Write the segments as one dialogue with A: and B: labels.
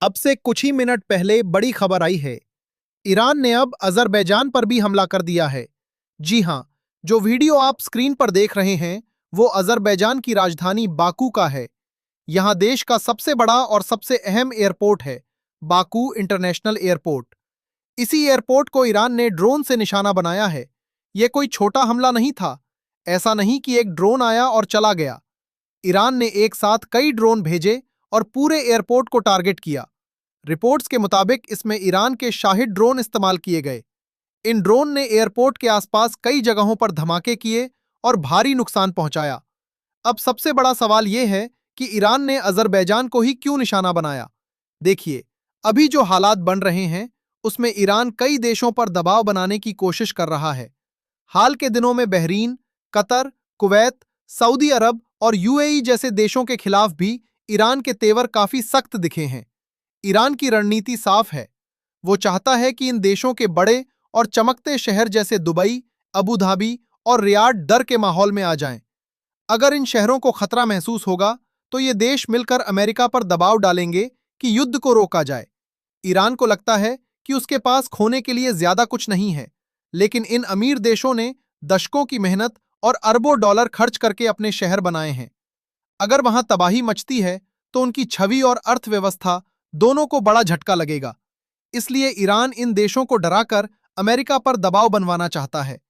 A: अब से कुछ ही मिनट पहले बड़ी खबर आई है। ईरान ने अब अजरबैजान पर भी हमला कर दिया है। जी हां, जो वीडियो आप स्क्रीन पर देख रहे हैं, वो अजरबैजान की राजधानी बाकू का है। यहां देश का सबसे बड़ा और सबसे अहम एयरपोर्ट है, बाकू इंटरनेशनल एयरपोर्ट। इसी एयरपोर्ट को ईरान ने ड्रोन से निशाना बनाया है। यह कोई छोटा हमला नहीं था। ऐसा नहीं कि एक ड्रोन आया और चला गया। ईरान ने एक साथ कई ड्रोन भेजे और पूरे एयरपोर्ट को टारगेट किया। रिपोर्ट्स के मुताबिक इसमें ईरान के शाहिद ड्रोन इस्तेमाल किए गए। इन ड्रोन ने एयरपोर्ट के आसपास कई जगहों पर धमाके किए और भारी नुकसान पहुंचाया। अब सबसे बड़ा सवाल यह है कि ईरान ने अजरबैजान को ही क्यों निशाना बनाया। देखिए, अभी जो हालात बन रहे हैं, उसमें ईरान कई देशों पर दबाव बनाने की कोशिश कर रहा है। हाल के दिनों में बहरीन, कतर, कुवैत, सऊदी अरब और यूएई जैसे देशों के खिलाफ भी ईरान के तेवर काफी सख्त दिखे हैं। ईरान की रणनीति साफ है। वो चाहता है कि इन देशों के बड़े और चमकते शहर जैसे दुबई, अबू धाबी और रियाद डर के माहौल में आ जाएं। अगर इन शहरों को खतरा महसूस होगा, तो ये देश मिलकर अमेरिका पर दबाव डालेंगे कि युद्ध को रोका जाए। ईरान को लगता है कि उसके पास खोने के लिए ज्यादा कुछ नहीं है, लेकिन इन अमीर देशों ने दशकों की मेहनत और अरबों डॉलर खर्च करके अपने शहर बनाए हैं। अगर वहां तबाही मचती है, तो उनकी छवि और अर्थव्यवस्था दोनों को बड़ा झटका लगेगा। इसलिए ईरान इन देशों को डराकर अमेरिका पर दबाव बनवाना चाहता है।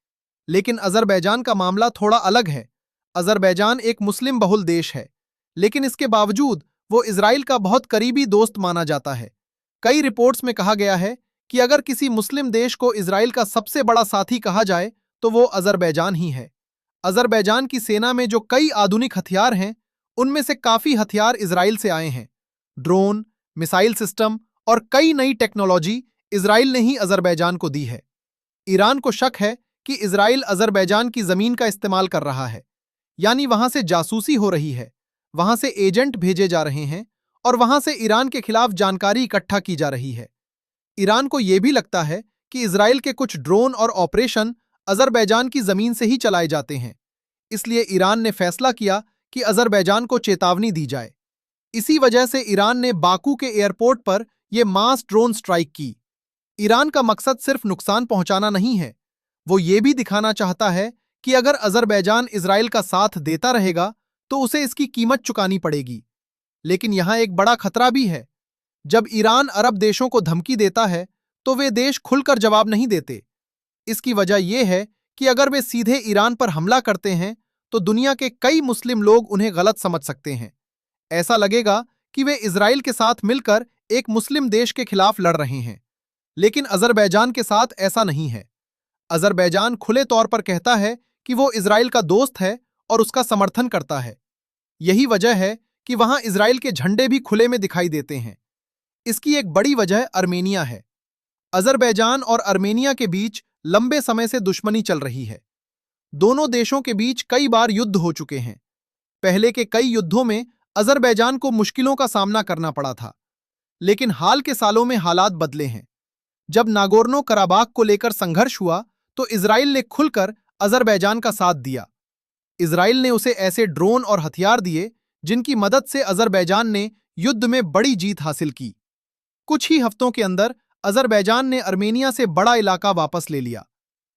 A: लेकिन अजरबैजान का मामला थोड़ा अलग है। अजरबैजान एक मुस्लिम बहुल देश है, लेकिन इसके बावजूद वो इजराइल का बहुत करीबी दोस्त माना जाता है। कई रिपोर्ट्स में कहा गया है कि अगर किसी मुस्लिम देश को इजराइल का सबसे बड़ा साथी कहा जाए, तो वो अजरबैजान ही है। अजरबैजान की सेना में जो कई आधुनिक हथियार हैं, उनमें से काफी हथियार इजराइल से आए हैं। ड्रोन, मिसाइल सिस्टम और कई नई टेक्नोलॉजी इजराइल ने ही अजरबैजान को दी है। ईरान को शक है कि इजराइल अजरबैजान की जमीन का इस्तेमाल कर रहा है, यानी वहां से जासूसी हो रही है, वहां से एजेंट भेजे जा रहे हैं और वहां से ईरान के खिलाफ जानकारी इकट्ठा की जा रही है। ईरान को यह भी लगता है कि इजराइल के कुछ ड्रोन और ऑपरेशन अजरबैजान की जमीन से ही चलाए जाते हैं। इसलिए ईरान ने फैसला किया कि अजरबैजान को चेतावनी दी जाए। इसी वजह से ईरान ने बाकू के एयरपोर्ट पर यह मास ड्रोन स्ट्राइक की। ईरान का मकसद सिर्फ नुकसान पहुंचाना नहीं है, वो ये भी दिखाना चाहता है कि अगर अजरबैजान इजराइल का साथ देता रहेगा, तो उसे इसकी कीमत चुकानी पड़ेगी। लेकिन यहां एक बड़ा खतरा भी है। जब ईरान अरब देशों को धमकी देता है, तो वे देश खुलकर जवाब नहीं देते। इसकी वजह यह है कि अगर वे सीधे ईरान पर हमला करते हैं, तो दुनिया के कई मुस्लिम लोग उन्हें गलत समझ सकते हैं। ऐसा लगेगा कि वे इजराइल के साथ मिलकर एक मुस्लिम देश के खिलाफ लड़ रहे हैं। लेकिन अजरबैजान के साथ ऐसा नहीं है। अजरबैजान खुले तौर पर कहता है कि वो इजराइल का दोस्त है और उसका समर्थन करता है। यही वजह है कि वहां इजराइल के झंडे भी खुले में दिखाई देते हैं। इसकी एक बड़ी वजह अर्मेनिया है। अजरबैजान और अर्मेनिया के बीच लंबे समय से दुश्मनी चल रही है। दोनों देशों के बीच कई बार युद्ध हो चुके हैं। पहले के कई युद्धों में अजरबैजान को मुश्किलों का सामना करना पड़ा था, लेकिन हाल के सालों में हालात बदले हैं। जब नागोर्नो कराबाख को लेकर संघर्ष हुआ, तो इजराइल ने खुलकर अजरबैजान का साथ दिया। इजराइल ने उसे ऐसे ड्रोन और हथियार दिए जिनकी मदद से अजरबैजान ने युद्ध में बड़ी जीत हासिल की। कुछ ही हफ्तों के अंदर अजरबैजान ने अर्मेनिया से बड़ा इलाका वापस ले लिया।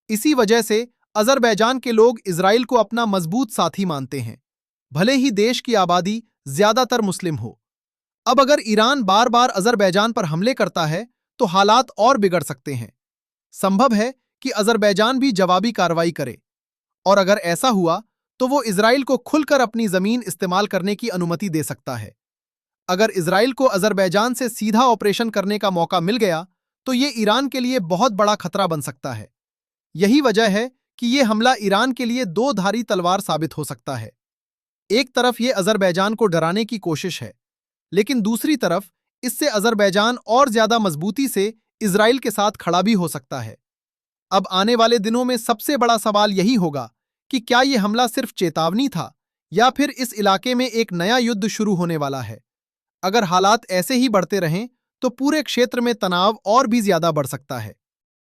A: इसी वजह से अजरबैजान के लोग इजराइल को अपना मजबूत साथी मानते हैं, भले ही देश की आबादी ज्यादातर मुस्लिम हो। अब अगर ईरान बार बार अजरबैजान पर हमले करता है, तो हालात और बिगड़ सकते हैं। संभव है कि अजरबैजान भी जवाबी कार्रवाई करे, और अगर ऐसा हुआ, तो वो इजराइल को खुलकर अपनी जमीन इस्तेमाल करने की अनुमति दे सकता है। अगर इजराइल को अजरबैजान से सीधा ऑपरेशन करने का मौका मिल गया, तो ये ईरान के लिए बहुत बड़ा खतरा बन सकता है। यही वजह है कि ये हमला ईरान के लिए दो धारी तलवार साबित हो सकता है। एक तरफ ये अजरबैजान को डराने की कोशिश है, लेकिन दूसरी तरफ इससे अजरबैजान और ज्यादा मजबूती से इजराइल के साथ खड़ा भी हो सकता है। अब आने वाले दिनों में सबसे बड़ा सवाल यही होगा कि क्या यह हमला सिर्फ चेतावनी था, या फिर इस इलाके में एक नया युद्ध शुरू होने वाला है। अगर हालात ऐसे ही बढ़ते रहें, तो पूरे क्षेत्र में तनाव और भी ज्यादा बढ़ सकता है।